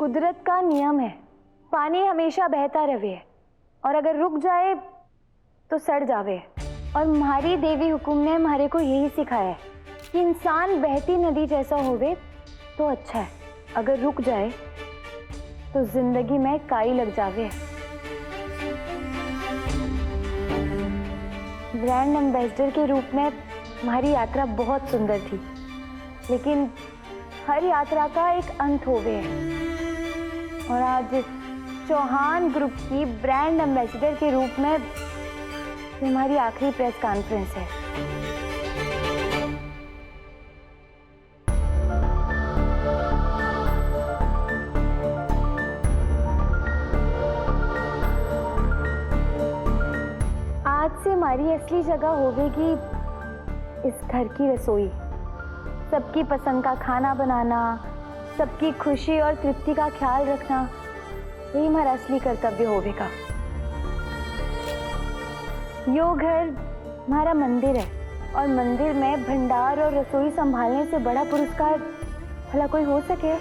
कुदरत का नियम है, पानी हमेशा बहता रहे और अगर रुक जाए तो सड़ जावे। और हमारी देवी हुकुम ने हमारे को यही सिखाया है कि इंसान बहती नदी जैसा होवे तो अच्छा है, अगर रुक जाए तो जिंदगी में काई लग जावे। ब्रांड एम्बेसडर के रूप में हमारी यात्रा बहुत सुंदर थी, लेकिन हर यात्रा का एक अंत होवे है। और आज चौहान ग्रुप की ब्रांड एम्बेसडर के रूप में हमारी आखिरी प्रेस कॉन्फ्रेंस है। आज से हमारी असली जगह होगी इस घर की रसोई। सबकी पसंद का खाना बनाना, सबकी खुशी और तृप्ति का ख्याल रखना, यही हमारा असली कर्तव्य होगा। यो घर हमारा मंदिर है और मंदिर में भंडार और रसोई संभालने से बड़ा पुरस्कार भला कोई हो सके?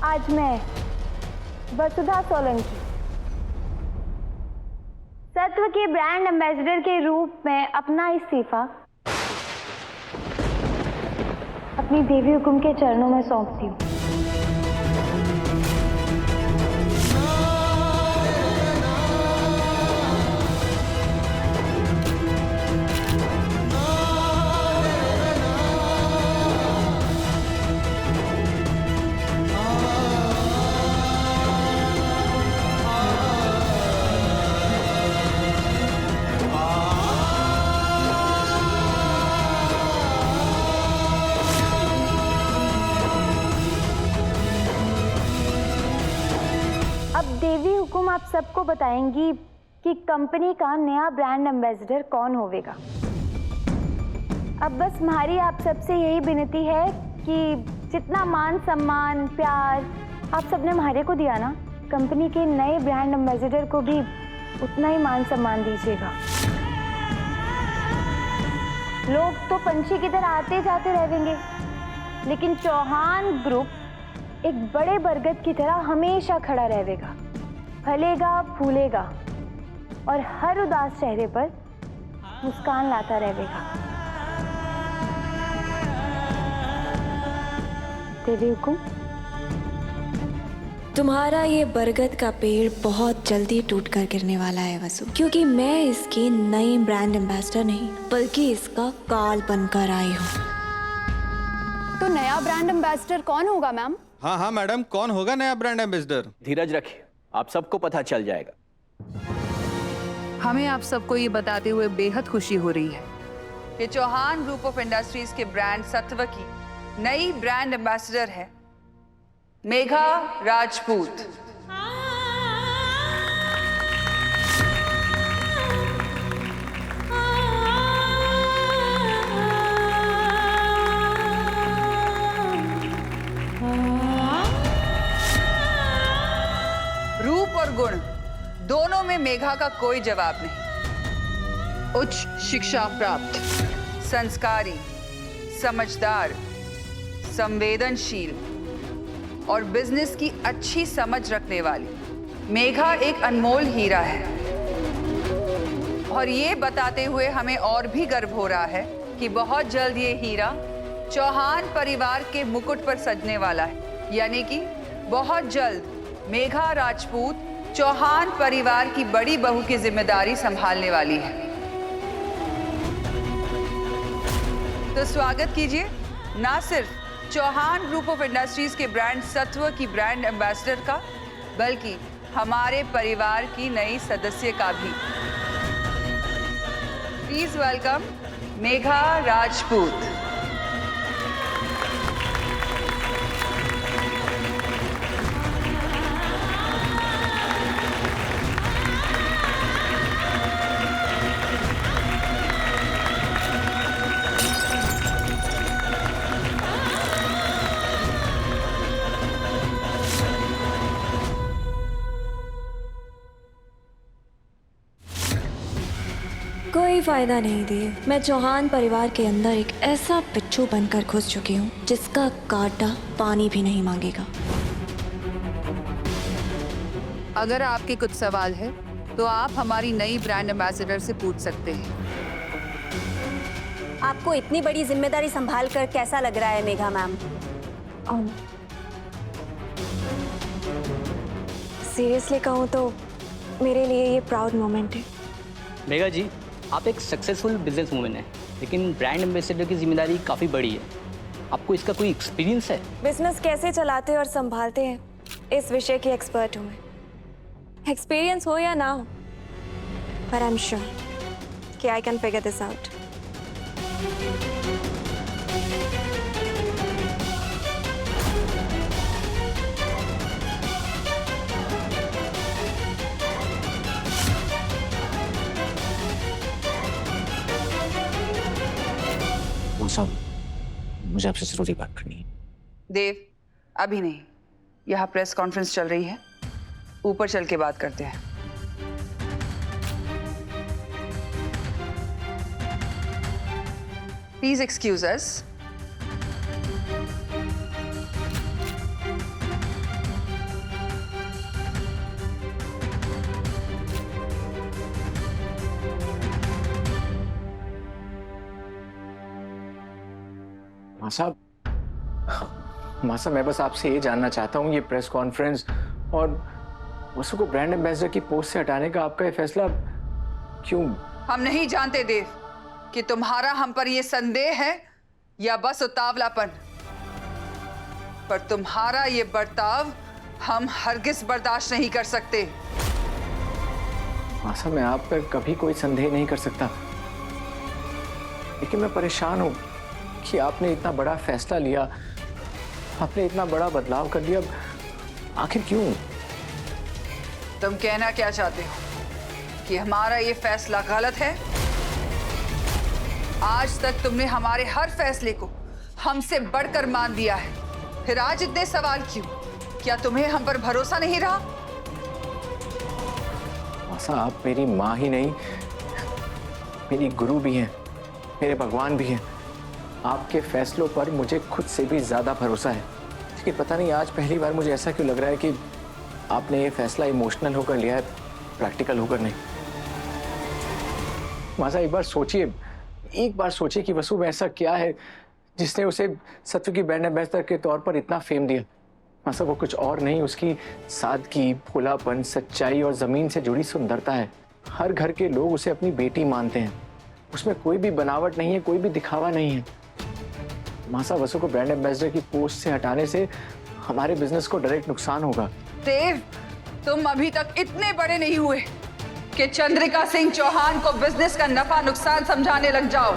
आज मैं वसुधा सोलंकी सत्व के ब्रांड एम्बेसडर के रूप में अपना इस्तीफा अपनी देवी हुकुम के चरणों में सौंपती हूँ। देवी हुकुम आप सबको बताएंगी कि कंपनी का नया ब्रांड एम्बेसडर कौन होवेगा। अब बस हमारी आप सबसे यही विनती है कि जितना मान सम्मान प्यार आप सबने हमारे को दिया ना, कंपनी के नए ब्रांड एम्बेसडर को भी उतना ही मान सम्मान दीजिएगा। लोग तो पंछी की तरह आते जाते रहेंगे, लेकिन चौहान ग्रुप एक बड़े बरगद की तरह हमेशा खड़ा रहेगा, फलेगा फूलेगा और हर उदास चेहरे पर मुस्कान लाता रहेगा। देवी हुकुम। तुम्हारा ये बरगद का पेड़ बहुत जल्दी टूट कर गिरने वाला है वसु, क्योंकि मैं इसकी नई ब्रांड एम्बेसडर नहीं बल्कि इसका काल बनकर आई हूँ। तो नया ब्रांड एम्बेसडर कौन होगा मैम? हाँ हाँ मैडम, कौन होगा नया ब्रांड एम्बेसडर? धीरज रखिए, आप सबको पता चल जाएगा। हमें आप सबको ये बताते हुए बेहद खुशी हो रही है कि चौहान ग्रुप ऑफ इंडस्ट्रीज के ब्रांड सत्व की नई ब्रांड एम्बेसडर है मेघा राजपूत। रूप और गुण दोनों में मेघा का कोई जवाब नहीं। उच्च शिक्षा प्राप्त, संस्कारी, समझदार, संवेदनशील और बिजनेस की अच्छी समझ रखने वाली मेघा एक अनमोल हीरा है। और ये बताते हुए हमें और भी गर्व हो रहा है कि बहुत जल्द ये हीरा चौहान परिवार के मुकुट पर सजने वाला है, यानी कि बहुत जल्द मेघा राजपूत चौहान परिवार की बड़ी बहू की जिम्मेदारी संभालने वाली है। तो स्वागत कीजिए ना सिर्फ चौहान ग्रुप ऑफ इंडस्ट्रीज के ब्रांड सत्व की ब्रांड एम्बेसडर का, बल्कि हमारे परिवार की नई सदस्य का भी। Please welcome Megha Rajput. फायदा नहीं देव। मैं चौहान परिवार के अंदर एक ऐसा बिच्छू बनकर घुस चुकी हूँ जिसका कांटा पानी भी नहीं मांगेगा। अगर आपके कुछ सवाल है तो आप हमारी नई ब्रांड एम्बेसडर से पूछ सकते हैं। आपको इतनी बड़ी जिम्मेदारी संभाल कर कैसा लग रहा है मेघा मैम? सीरियसली कहूँ तो मेरे लिए ये प्राउड मोमेंट है। मेघा जी, आप एक सक्सेसफुल बिजनेस वूमेन हैं, लेकिन ब्रांड एम्बेसडर की जिम्मेदारी काफ़ी बड़ी है। आपको इसका कोई एक्सपीरियंस है? बिजनेस कैसे चलाते और संभालते हैं इस विषय की एक्सपर्ट हूँ मैं। एक्सपीरियंस हो या ना हो, पर आई एम श्योर कि I can figure this out. साहब, मुझे आपसे जरूरी बात करनी है। देव, अभी नहीं, यहाँ प्रेस कॉन्फ्रेंस चल रही है, ऊपर चल के बात करते हैं। प्लीज एक्सक्यूज अस। माँ साहब, मैं बस आपसे ये जानना चाहता हूँ, ये प्रेस कॉन्फ्रेंस और वसु को ब्रांड एम्बेसडर की पोस्ट से हटाने का आपका ये फैसला क्यों? हम नहीं जानते देव कि तुम्हारा हम पर ये संदेह है या बस उतावलापन, पर तुम्हारा ये बर्ताव हम हरगिज बर्दाश्त नहीं कर सकते। माँ साहब, मैं आप पर कभी कोई संदेह नहीं कर सकता, लेकिन मैं परेशान हूँ कि आपने इतना बड़ा फैसला लिया, आपने इतना बड़ा बदलाव कर दिया, आखिर क्यों? तुम कहना क्या चाहते हो कि हमारा ये फैसला गलत है? आज तक तुमने हमारे हर फैसले को हमसे बढ़कर मान दिया है, फिर आज इतने सवाल क्यों? क्या तुम्हें हम पर भरोसा नहीं रहा? मासा, आप मेरी माँ ही नहीं, मेरी गुरु भी हैं, मेरे भगवान भी हैं। आपके फैसलों पर मुझे खुद से भी ज्यादा भरोसा है, लेकिन पता नहीं आज पहली बार मुझे ऐसा क्यों लग रहा है कि आपने ये फैसला इमोशनल होकर लिया है, प्रैक्टिकल होकर नहीं। मासा, एक बार सोचिए कि वसु में ऐसा क्या है जिसने उसे सत्व की ब्रांड एम्बेसडर के तौर पर इतना फेम दिया। मासा, वो कुछ और नहीं, उसकी सादगी, भोलापन, सच्चाई और जमीन से जुड़ी सुंदरता है। हर घर के लोग उसे अपनी बेटी मानते हैं, उसमें कोई भी बनावट नहीं है, कोई भी दिखावा नहीं है। मासा, वसु को ब्रांड एम्बेसडर की पोस्ट से हटाने से हमारे बिजनेस को डायरेक्ट नुकसान होगा। देव, तुम अभी तक इतने बड़े नहीं हुए कि चंद्रिका सिंह चौहान को बिजनेस का नफा नुकसान समझाने लग जाओ।